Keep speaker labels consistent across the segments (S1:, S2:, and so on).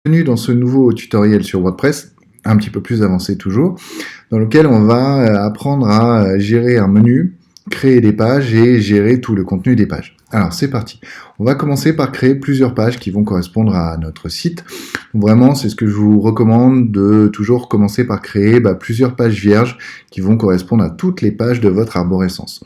S1: Bienvenue dans ce nouveau tutoriel sur WordPress, un petit peu plus avancé toujours, dans lequel on va apprendre à gérer un menu, créer des pages et gérer tout le contenu des pages. Alors c'est parti. On va commencer par créer plusieurs pages qui vont correspondre à notre site. Vraiment, c'est ce que je vous recommande de toujours commencer par créer plusieurs pages vierges qui vont correspondre à toutes les pages de votre arborescence.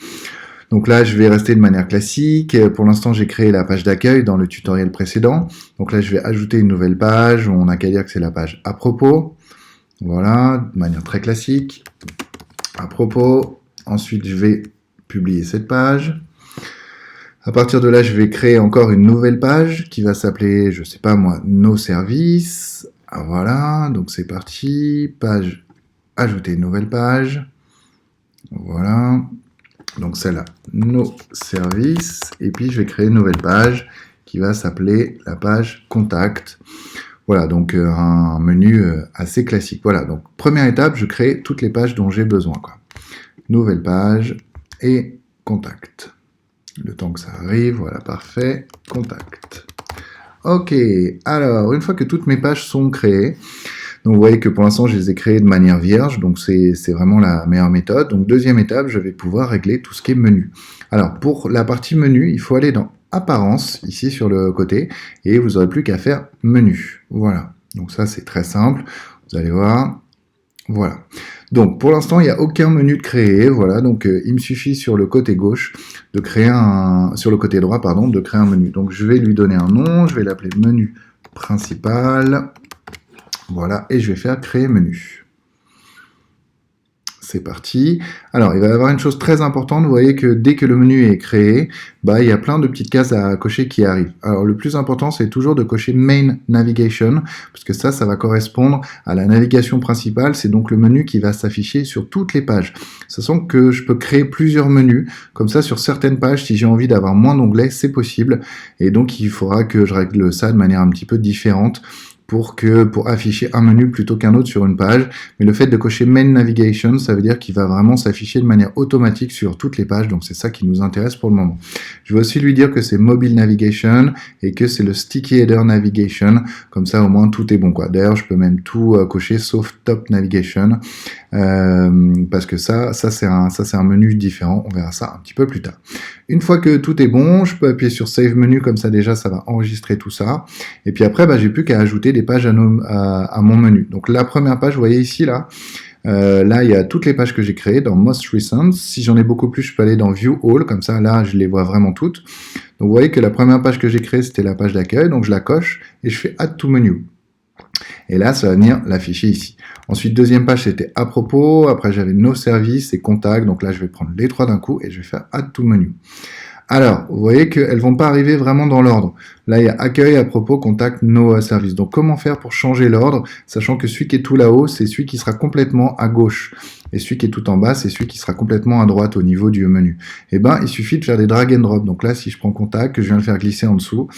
S1: Donc là, je vais rester de manière classique. Pour l'instant, j'ai créé la page d'accueil dans le tutoriel précédent. Donc là, je vais ajouter une nouvelle page. On n'a qu'à dire que c'est la page à propos. Voilà, de manière très classique. À propos. Ensuite, je vais publier cette page. À partir de là, je vais créer encore une nouvelle page qui va s'appeler, je sais pas moi, nos services. Voilà, donc c'est parti. Page, ajouter une nouvelle page. Voilà. Donc celle-là, nos services, et puis je vais créer une nouvelle page qui va s'appeler la page contact. Voilà, donc un menu assez classique. Voilà, donc première étape, je crée toutes les pages dont j'ai besoin, quoi. Nouvelle page et contact. Le temps que ça arrive, voilà, parfait, contact. Ok, alors une fois que toutes mes pages sont créées, donc vous voyez que pour l'instant je les ai créées de manière vierge, donc c'est vraiment la meilleure méthode. Donc deuxième étape, je vais pouvoir régler tout ce qui est menu. Alors pour la partie menu, il faut aller dans Apparence, ici sur le côté, et vous n'aurez plus qu'à faire Menu. Voilà, donc ça c'est très simple, vous allez voir, voilà. Donc pour l'instant il n'y a aucun menu de créer, voilà, donc il me suffit sur le côté gauche de créer sur le côté droit, pardon, de créer un menu. Donc je vais lui donner un nom, je vais l'appeler menu principal. Voilà, et je vais faire créer menu. C'est parti. Alors, il va y avoir une chose très importante. Vous voyez que dès que le menu est créé, il y a plein de petites cases à cocher qui arrivent. Alors, le plus important, c'est toujours de cocher Main Navigation, parce que ça va correspondre à la navigation principale. C'est donc le menu qui va s'afficher sur toutes les pages. Sachant que je peux créer plusieurs menus. Comme ça, sur certaines pages, si j'ai envie d'avoir moins d'onglets, c'est possible. Et donc, il faudra que je règle ça de manière un petit peu différente pour afficher un menu plutôt qu'un autre sur une page. Mais le fait de cocher Main Navigation, ça veut dire qu'il va vraiment s'afficher de manière automatique sur toutes les pages, donc c'est ça qui nous intéresse pour le moment. Je vais aussi lui dire que c'est Mobile Navigation et que c'est le Sticky Header Navigation, comme ça au moins tout est bon, quoi. D'ailleurs, je peux même tout cocher sauf Top Navigation, parce que ça c'est un menu différent, on verra ça un petit peu plus tard. Une fois que tout est bon, je peux appuyer sur Save Menu, comme ça déjà ça va enregistrer tout ça, et puis après j'ai plus qu'à ajouter des pages à mon menu. Donc la première page, vous voyez ici, là il y a toutes les pages que j'ai créées dans Most Recent. Si j'en ai beaucoup plus, je peux aller dans View All, comme ça là je les vois vraiment toutes. Donc vous voyez que la première page que j'ai créée, c'était la page d'accueil, donc je la coche et je fais Add to Menu. Et là, ça va venir l'afficher ici. Ensuite, deuxième page, c'était à propos. Après, j'avais nos services et contacts. Donc là, je vais prendre les trois d'un coup et je vais faire Add to Menu. Alors, vous voyez qu'elles ne vont pas arriver vraiment dans l'ordre. Là, il y a accueil, à propos, contact, nos services. Donc, comment faire pour changer l'ordre, sachant que celui qui est tout là-haut, c'est celui qui sera complètement à gauche. Et celui qui est tout en bas, c'est celui qui sera complètement à droite au niveau du menu. Il suffit de faire des drag and drop. Donc là, si je prends contact, que je viens le faire glisser en dessous,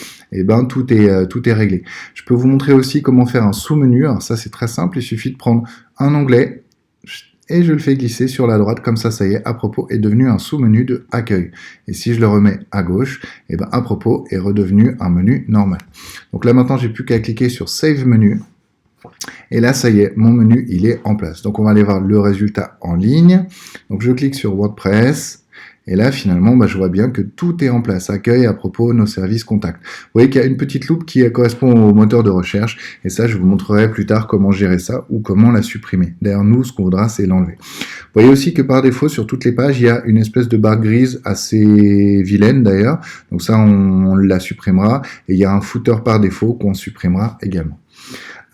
S1: tout est réglé. Je peux vous montrer aussi comment faire un sous-menu. Alors ça, c'est très simple. Il suffit de prendre un onglet et je le fais glisser sur la droite, comme ça y est, à propos est devenu un sous-menu de accueil. Et si je le remets à gauche, à propos est redevenu un menu normal. Donc là maintenant, j'ai plus qu'à cliquer sur Save Menu. Et là, ça y est, mon menu, il est en place. Donc on va aller voir le résultat en ligne. Donc je clique sur WordPress. Et là, finalement, je vois bien que tout est en place. Accueil, à propos, nos services, contacts. Vous voyez qu'il y a une petite loupe qui correspond au moteur de recherche. Et ça, je vous montrerai plus tard comment gérer ça ou comment la supprimer. D'ailleurs, nous, ce qu'on voudra, c'est l'enlever. Vous voyez aussi que par défaut, sur toutes les pages, il y a une espèce de barre grise assez vilaine, d'ailleurs. Donc ça, on la supprimera. Et il y a un footer par défaut qu'on supprimera également.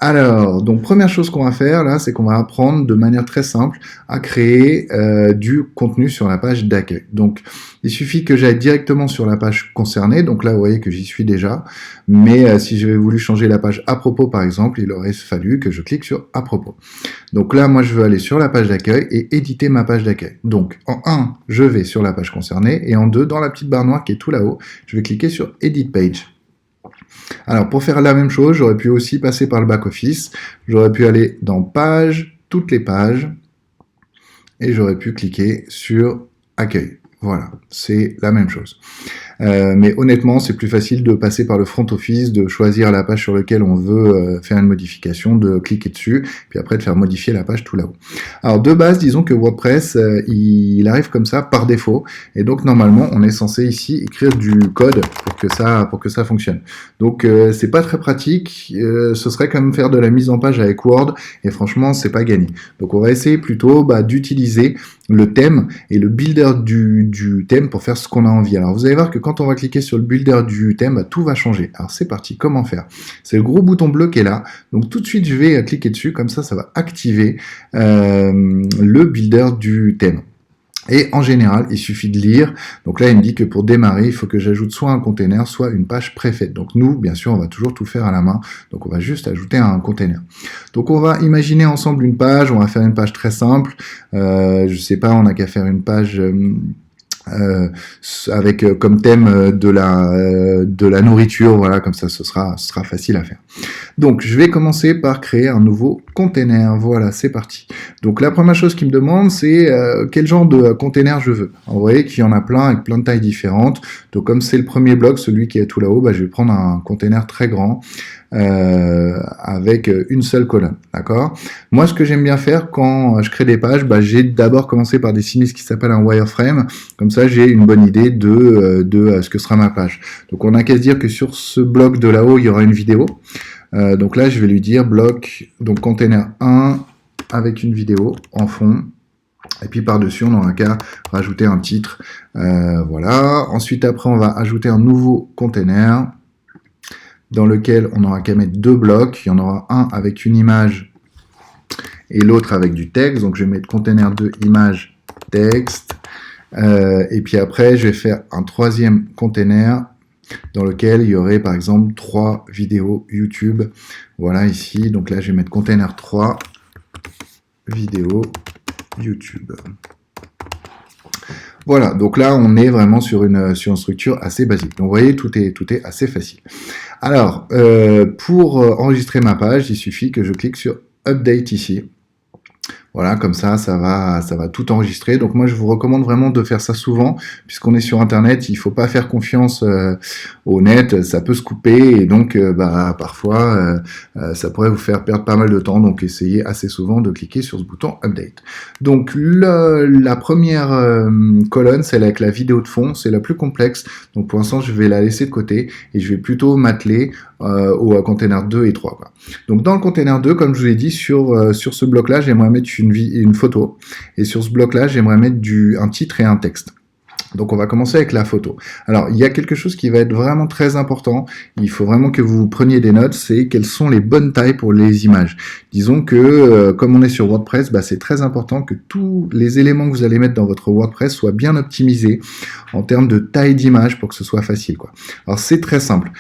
S1: Alors, donc première chose qu'on va faire là, c'est qu'on va apprendre de manière très simple à créer du contenu sur la page d'accueil. Donc, il suffit que j'aille directement sur la page concernée. Donc là, vous voyez que j'y suis déjà. Mais si j'avais voulu changer la page à propos, par exemple, il aurait fallu que je clique sur à propos. Donc là, moi, je veux aller sur la page d'accueil et éditer ma page d'accueil. Donc, en 1, je vais sur la page concernée. Et en 2, dans la petite barre noire qui est tout là-haut, je vais cliquer sur Edit Page. Alors, pour faire la même chose, j'aurais pu aussi passer par le back-office. J'aurais pu aller dans Pages, toutes les pages, et j'aurais pu cliquer sur Accueil. Voilà, c'est la même chose. Mais honnêtement, c'est plus facile de passer par le front office, de choisir la page sur laquelle on veut faire une modification, de cliquer dessus, puis après de faire modifier la page tout là-haut. Alors de base, disons que WordPress, il arrive comme ça par défaut, et donc normalement, on est censé ici écrire du code pour que ça fonctionne. Donc c'est pas très pratique, ce serait comme faire de la mise en page avec Word, et franchement, c'est pas gagné. Donc on va essayer plutôt d'utiliser le thème et le builder du thème pour faire ce qu'on a envie. Alors vous allez voir que quand on va cliquer sur le builder du thème, tout va changer. Alors c'est parti, comment faire? C'est le gros bouton bleu qui est là. Donc tout de suite je vais cliquer dessus, comme ça va activer le builder du thème. Et en général, il suffit de lire. Donc là, il me dit que pour démarrer, il faut que j'ajoute soit un container, soit une page préfaite. Donc nous, bien sûr, on va toujours tout faire à la main. Donc on va juste ajouter un container. Donc on va imaginer ensemble une page. On va faire une page très simple. Je sais pas, on n'a qu'à faire une page avec comme thème de la nourriture, voilà, comme ça ce sera facile à faire. Donc je vais commencer par créer un nouveau container, voilà, c'est parti. Donc la première chose qu'il me demande, c'est quel genre de container je veux. Alors, vous voyez qu'il y en a plein avec plein de tailles différentes. Donc comme c'est le premier bloc, celui qui est tout là-haut, je vais prendre un container très grand avec une seule colonne, d'accord. Moi, ce que j'aime bien faire quand je crée des pages, j'ai d'abord commencé par dessiner ce qui s'appelle un wireframe. Comme ça, j'ai une bonne idée de ce que sera ma page. Donc, on n'a qu'à se dire que sur ce bloc de là-haut, il y aura une vidéo. Donc là, je vais lui dire bloc, donc container 1 avec une vidéo en fond. Et puis par-dessus, on n'aura qu'à rajouter un titre. Voilà. Ensuite, après, on va ajouter un nouveau container dans lequel on n'aura qu'à mettre deux blocs. Il y en aura un avec une image et l'autre avec du texte. Donc je vais mettre container 2 image texte. Et puis après, je vais faire un troisième container dans lequel il y aurait par exemple 3 vidéos YouTube. Voilà ici. Donc là, je vais mettre container 3 vidéos YouTube. Voilà, donc là on est vraiment sur une structure assez basique. Donc vous voyez, tout est assez facile. Alors, pour enregistrer ma page, il suffit que je clique sur Update ici. Voilà, comme ça va tout enregistrer. Donc moi, je vous recommande vraiment de faire ça souvent, puisqu'on est sur Internet, il faut pas faire confiance au net, ça peut se couper, et donc parfois, ça pourrait vous faire perdre pas mal de temps, donc essayez assez souvent de cliquer sur ce bouton Update. Donc la première colonne, celle avec la vidéo de fond, c'est la plus complexe, donc pour l'instant, je vais la laisser de côté, et je vais plutôt m'atteler au container 2 et 3. Quoi. Donc dans le container 2, comme je vous l'ai dit, sur ce bloc-là, j'aimerais mettre une photo, et sur ce bloc-là, j'aimerais mettre un titre et un texte. Donc on va commencer avec la photo. Alors il y a quelque chose qui va être vraiment très important, il faut vraiment que vous preniez des notes, c'est quelles sont les bonnes tailles pour les images. Disons que comme on est sur WordPress, c'est très important que tous les éléments que vous allez mettre dans votre WordPress soient bien optimisés en termes de taille d'image pour que ce soit facile, quoi. Alors c'est très simple.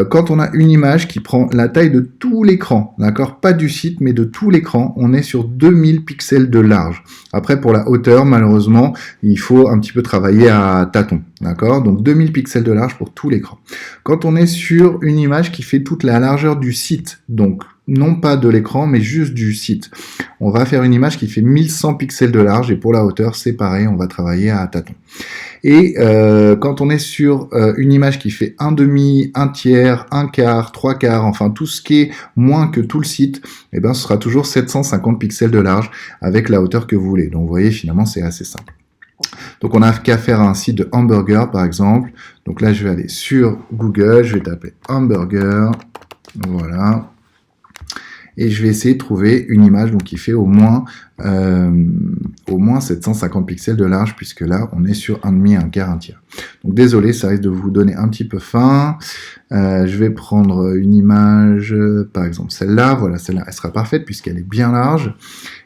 S1: Quand on a une image qui prend la taille de tout l'écran, d'accord, pas du site mais de tout l'écran, on est sur 2000 pixels de large. Après pour la hauteur, malheureusement, il faut un petit peu travailler à tâtons, d'accord. Donc 2000 pixels de large pour tout l'écran. Quand on est sur une image qui fait toute la largeur du site, donc non pas de l'écran, mais juste du site. On va faire une image qui fait 1100 pixels de large, et pour la hauteur, c'est pareil, on va travailler à tâtons. Et quand on est sur une image qui fait un demi, un tiers, un quart, trois quarts, enfin tout ce qui est moins que tout le site, eh ben, ce sera toujours 750 pixels de large avec la hauteur que vous voulez. Donc vous voyez, finalement, c'est assez simple. Donc on n'a qu'à faire un site de hamburger, par exemple. Donc là, je vais aller sur Google, je vais taper hamburger, voilà. Et je vais essayer de trouver une image donc, qui fait au moins 750 pixels de large, puisque là, on est sur un demi, un quart, un tiers. Donc désolé, ça risque de vous donner un petit peu faim. Je vais prendre une image, par exemple celle-là. Voilà, celle-là, elle sera parfaite puisqu'elle est bien large.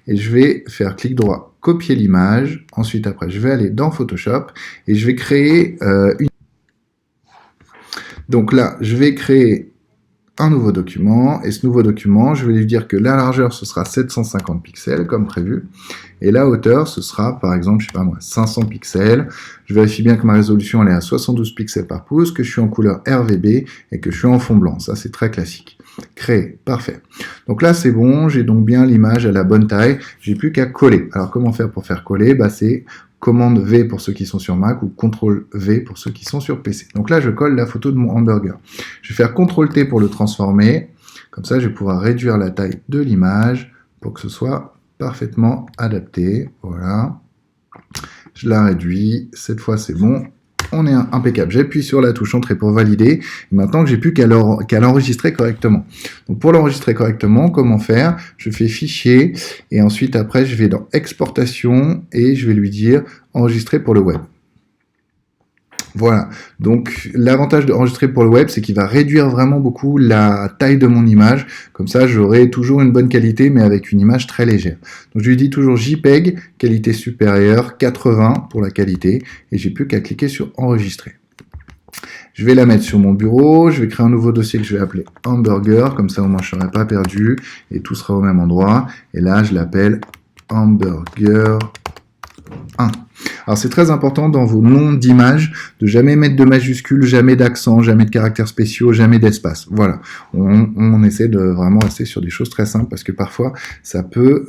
S1: Et je vais faire clic droit, copier l'image. Ensuite, après, je vais aller dans Photoshop et je vais créer une... Donc là, je vais créer un nouveau document, et ce nouveau document, je vais lui dire que la largeur, ce sera 750 pixels, comme prévu, et la hauteur, ce sera, par exemple, je sais pas moi, 500 pixels. Je vérifie bien que ma résolution, elle est à 72 pixels par pouce, que je suis en couleur RGB, et que je suis en fond blanc. Ça, c'est très classique. Créer, parfait. Donc là, c'est bon, j'ai donc bien l'image à la bonne taille, j'ai plus qu'à coller. Alors, comment faire pour faire coller? C'est commande V pour ceux qui sont sur Mac ou CTRL V pour ceux qui sont sur PC. Donc là, je colle la photo de mon hamburger. Je vais faire CTRL T pour le transformer. Comme ça, je vais pouvoir réduire la taille de l'image pour que ce soit parfaitement adapté. Voilà. Je la réduis. Cette fois, c'est bon. On est impeccable. J'appuie sur la touche Entrée pour valider. Et maintenant que j'ai plus qu'à l'enregistrer correctement. Donc pour l'enregistrer correctement, comment faire? Je fais Fichier et ensuite après je vais dans Exportation et je vais lui dire Enregistrer pour le web. Voilà, donc l'avantage d'enregistrer pour le web, c'est qu'il va réduire vraiment beaucoup la taille de mon image. Comme ça, j'aurai toujours une bonne qualité, mais avec une image très légère. Donc je lui dis toujours JPEG, qualité supérieure, 80 pour la qualité, et j'ai plus qu'à cliquer sur enregistrer. Je vais la mettre sur mon bureau, je vais créer un nouveau dossier que je vais appeler hamburger, comme ça au moins je ne serai pas perdu, et tout sera au même endroit. Et là, je l'appelle hamburger 1. Alors c'est très important dans vos noms d'images de jamais mettre de majuscules, jamais d'accent, jamais de caractères spéciaux, jamais d'espace. Voilà, on essaie de vraiment rester sur des choses très simples parce que parfois ça peut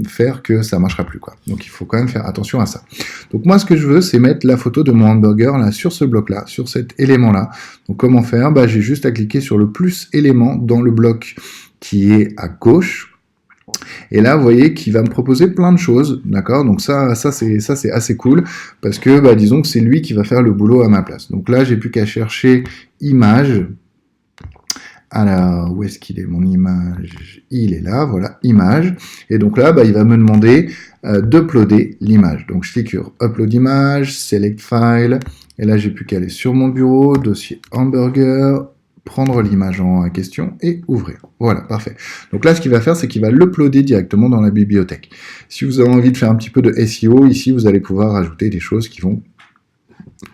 S1: faire que ça marchera plus, quoi. Donc il faut quand même faire attention à ça. Donc moi ce que je veux c'est mettre la photo de mon hamburger là sur ce bloc là, sur cet élément là. Donc comment faire? J'ai juste à cliquer sur le plus élément dans le bloc qui est à gauche. Et là, vous voyez qu'il va me proposer plein de choses, d'accord? Donc ça c'est assez cool, parce que, disons que c'est lui qui va faire le boulot à ma place. Donc là, j'ai plus qu'à chercher image. Alors, où est-ce qu'il est, mon image? Il est là, voilà, image. Et donc là, il va me demander d'uploader l'image. Donc je clique sur Upload image, Select File, et là, j'ai plus qu'à aller sur mon bureau, dossier hamburger, prendre l'image en question et ouvrir. Voilà, parfait. Donc là, ce qu'il va faire, c'est qu'il va l'uploader directement dans la bibliothèque. Si vous avez envie de faire un petit peu de SEO, ici, vous allez pouvoir rajouter des choses qui vont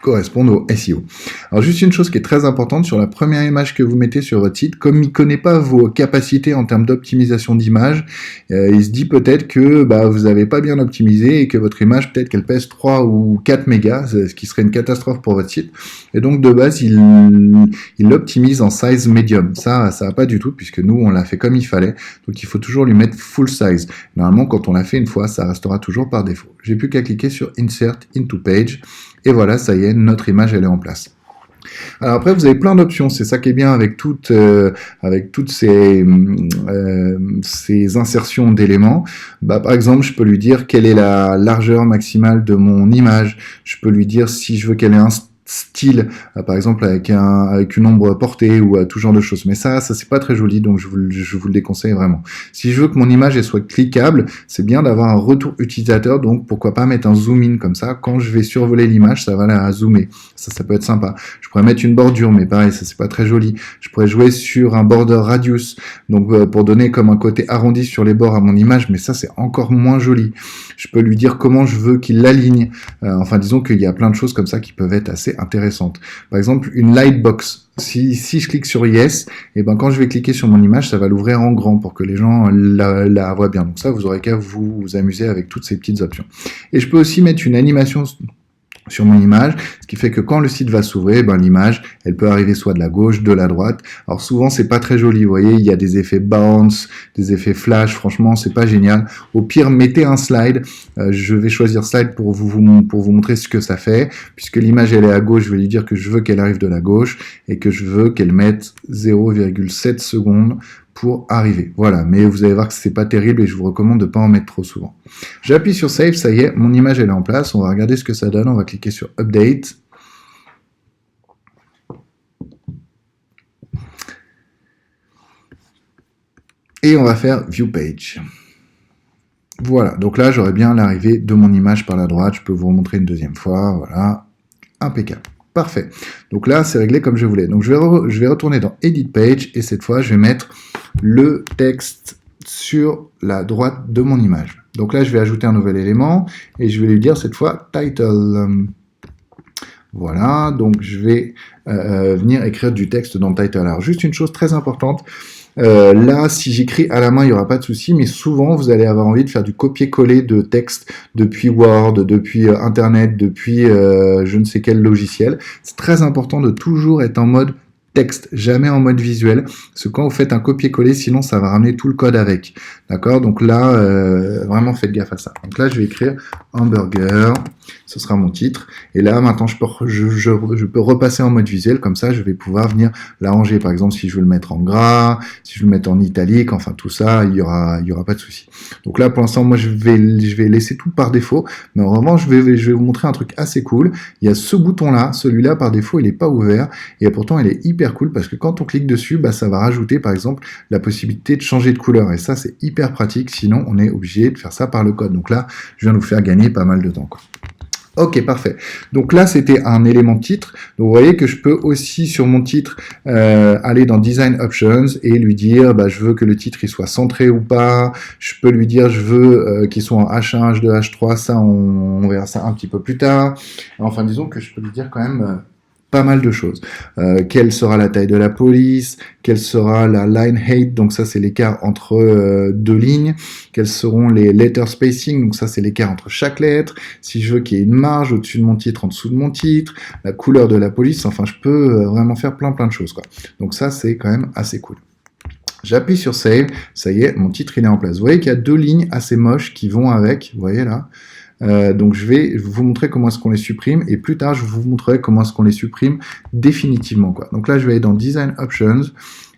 S1: correspondent au SEO. Alors juste une chose qui est très importante, sur la première image que vous mettez sur votre site, comme il ne connaît pas vos capacités en termes d'optimisation d'image, il se dit peut-être que vous n'avez pas bien optimisé et que votre image, peut-être qu'elle pèse 3 ou 4 mégas, ce qui serait une catastrophe pour votre site. Et donc de base, il l'optimise en size medium. Ça va pas du tout, puisque nous, on l'a fait comme il fallait. Donc il faut toujours lui mettre full size. Normalement, quand on l'a fait une fois, ça restera toujours par défaut. J'ai plus qu'à cliquer sur Insert into Page. Et voilà, ça y est, notre image, elle est en place. Alors après, vous avez plein d'options. C'est ça qui est bien avec toutes ces insertions d'éléments. Par exemple, je peux lui dire quelle est la largeur maximale de mon image. Je peux lui dire si je veux qu'elle ait un style, par exemple avec une ombre portée ou tout genre de choses. Mais ça c'est pas très joli, donc je vous le déconseille vraiment. Si je veux que mon image elle soit cliquable, c'est bien d'avoir un retour utilisateur, donc pourquoi pas mettre un zoom in comme ça. Quand je vais survoler l'image, ça va la zoomer. Ça peut être sympa. Je pourrais mettre une bordure, mais pareil, ça c'est pas très joli. Je pourrais jouer sur un border radius, donc pour donner comme un côté arrondi sur les bords à mon image, mais ça c'est encore moins joli. Je peux lui dire comment je veux qu'il l'aligne. Enfin, disons qu'il y a plein de choses comme ça qui peuvent être assez intéressantes. Par exemple, une lightbox. Si je clique sur Yes, et quand je vais cliquer sur mon image, ça va l'ouvrir en grand pour que les gens la voient bien. Donc ça, vous aurez qu'à vous amuser avec toutes ces petites options. Et je peux aussi mettre une animation sur mon image, ce qui fait que quand le site va s'ouvrir, l'image, elle peut arriver soit de la gauche, de la droite. Alors souvent, c'est pas très joli, vous voyez, il y a des effets bounce, des effets flash, franchement, c'est pas génial. Au pire, mettez un slide. Je vais choisir slide pour vous montrer ce que ça fait. Puisque l'image, elle est à gauche, je vais lui dire que je veux qu'elle arrive de la gauche et que je veux qu'elle mette 0,7 secondes pour arriver. Voilà, mais vous allez voir que c'est pas terrible et je vous recommande de pas en mettre trop souvent. J'appuie sur Save, ça y est, mon image elle est en place. On va regarder ce que ça donne. On va cliquer sur Update. Et on va faire View Page. Voilà, donc là j'aurai bien l'arrivée de mon image par la droite. Je peux vous remontrer une deuxième fois. Voilà, impeccable. Parfait. Donc là, c'est réglé comme je voulais. Donc je vais retourner dans Edit Page et cette fois, je vais mettre le texte sur la droite de mon image. Donc là, je vais ajouter un nouvel élément et je vais lui dire cette fois Title. Voilà, donc je vais venir écrire du texte dans le title. Alors juste une chose très importante. Là, si j'écris à la main, il n'y aura pas de souci, mais souvent, vous allez avoir envie de faire du copier-coller de texte depuis Word, depuis Internet, depuis je ne sais quel logiciel. C'est très important de toujours être en mode texte, jamais en mode visuel, parce que quand vous faites un copier-coller, sinon ça va ramener tout le code avec. D'accord? Donc là, vraiment faites gaffe à ça. Donc là, je vais écrire hamburger, ce sera mon titre. Et là, maintenant, je peux repasser en mode visuel, comme ça, je vais pouvoir venir l'arranger. Par exemple, si je veux le mettre en gras, si je veux le mettre en italique, enfin tout ça, il y aura pas de souci. Donc là, pour l'instant, moi, je vais laisser tout par défaut, mais en revanche, je vais vous montrer un truc assez cool. Il y a ce bouton-là, celui-là, par défaut, il n'est pas ouvert, et pourtant, il est hyper cool, parce que quand on clique dessus, bah, ça va rajouter, par exemple, la possibilité de changer de couleur, et ça, c'est hyper pratique, sinon, on est obligé de faire ça par le code. Donc là, je viens de vous faire gagner pas mal de temps, quoi. Ok, parfait. Donc là, c'était un élément titre. Donc vous voyez que je peux aussi, sur mon titre, aller dans Design Options et lui dire, bah, je veux que le titre il soit centré ou pas. Je peux lui dire, je veux qu'il soit en H1, H2, H3. Ça, on verra ça un petit peu plus tard. Enfin, disons que je peux lui dire quand même pas mal de choses. Quelle sera la taille de la police, quelle sera la line height, donc ça c'est l'écart entre deux lignes, quels seront les letter spacing, donc ça c'est l'écart entre chaque lettre, si je veux qu'il y ait une marge au-dessus de mon titre, en dessous de mon titre, la couleur de la police, enfin je peux vraiment faire plein de choses, quoi. Donc ça c'est quand même assez cool. J'appuie sur Save, ça y est, mon titre il est en place. Vous voyez qu'il y a deux lignes assez moches qui vont avec, vous voyez là. Donc je vais vous montrer comment est-ce qu'on les supprime et plus tard je vous montrerai comment est-ce qu'on les supprime définitivement, quoi. Donc là je vais aller dans Design Options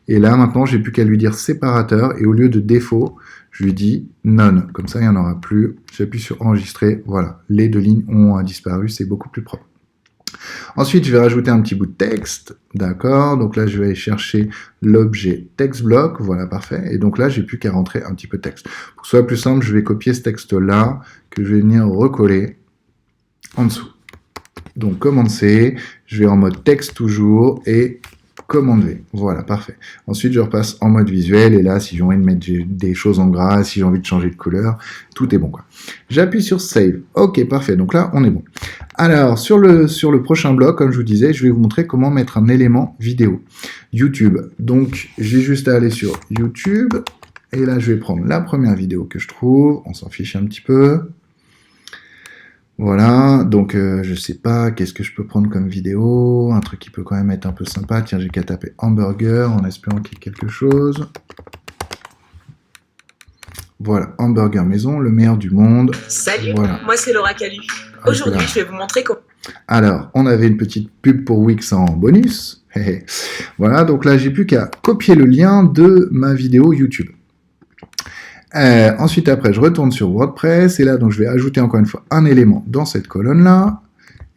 S1: et là maintenant j'ai plus qu'à lui dire séparateur et au lieu de défaut je lui dis none, comme ça il n'y en aura plus. J'appuie sur enregistrer, voilà, les deux lignes ont disparu, c'est beaucoup plus propre. Ensuite, je vais rajouter un petit bout de texte, d'accord, donc là, je vais aller chercher l'objet textblock, voilà, parfait, et donc là, j'ai plus qu'à rentrer un petit peu de texte. Pour que ce soit plus simple, je vais copier ce texte-là, que je vais venir recoller en dessous. Donc, commande C, je vais en mode texte toujours, et commande V, voilà, parfait. Ensuite, je repasse en mode visuel, et là, si j'ai envie de mettre des choses en gras, si j'ai envie de changer de couleur, tout est bon, quoi. J'appuie sur Save, ok, parfait, donc là, on est bon. Alors, sur le prochain bloc, comme je vous disais, je vais vous montrer comment mettre un élément vidéo. YouTube, donc j'ai juste à aller sur YouTube, et là, je vais prendre la première vidéo que je trouve, on s'en fiche un petit peu. Voilà, donc je sais pas, qu'est-ce que je peux prendre comme vidéo, un truc qui peut quand même être un peu sympa, tiens, j'ai qu'à taper hamburger en espérant qu'il y ait quelque chose. Voilà, hamburger maison, le meilleur du monde.
S2: Salut,
S1: voilà.
S2: Moi c'est Laura Calu. Aujourd'hui, je vais vous montrer comment...
S1: Alors, on avait une petite pub pour Wix en bonus. Voilà, donc là, j'ai plus qu'à copier le lien de ma vidéo YouTube. Ensuite, après, je retourne sur WordPress, et là, donc, je vais ajouter encore une fois un élément dans cette colonne-là.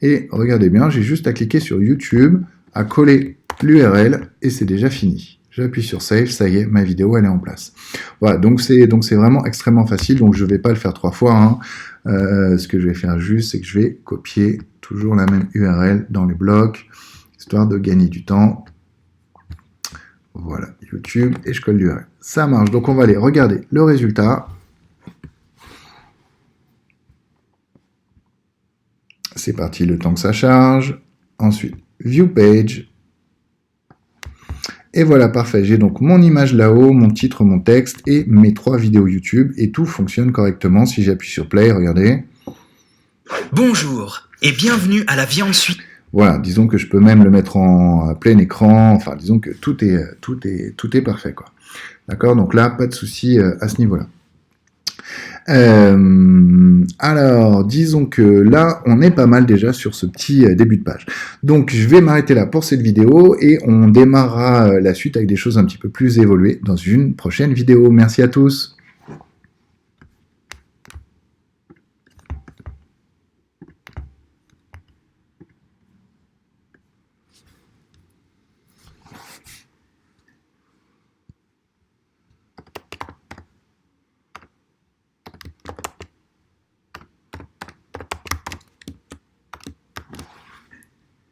S1: Et regardez bien, j'ai juste à cliquer sur YouTube, à coller l'URL, et c'est déjà fini. J'appuie sur Save, ça y est, ma vidéo, elle est en place. Voilà, donc c'est vraiment extrêmement facile, donc je ne vais pas le faire 3 fois. Hein. Ce que je vais faire juste, c'est que je vais copier toujours la même URL dans les blocs, histoire de gagner du temps. Voilà, YouTube, et je colle l'URL. Ça marche, donc on va aller regarder le résultat. C'est parti, le temps que ça charge. Ensuite, View Page. Et voilà, parfait. J'ai donc mon image là-haut, mon titre, mon texte et mes 3 vidéos YouTube. Et tout fonctionne correctement. Si j'appuie sur Play, regardez.
S3: Bonjour et bienvenue à La Vie en Suisse.
S1: Voilà, disons que je peux même le mettre en plein écran. Enfin, disons que tout est parfait, quoi. D'accord? Donc là, pas de souci à ce niveau-là. Alors, disons que là, on est pas mal déjà sur ce petit début de page. Donc, je vais m'arrêter là pour cette vidéo et on démarrera la suite avec des choses un petit peu plus évoluées dans une prochaine vidéo. Merci à tous.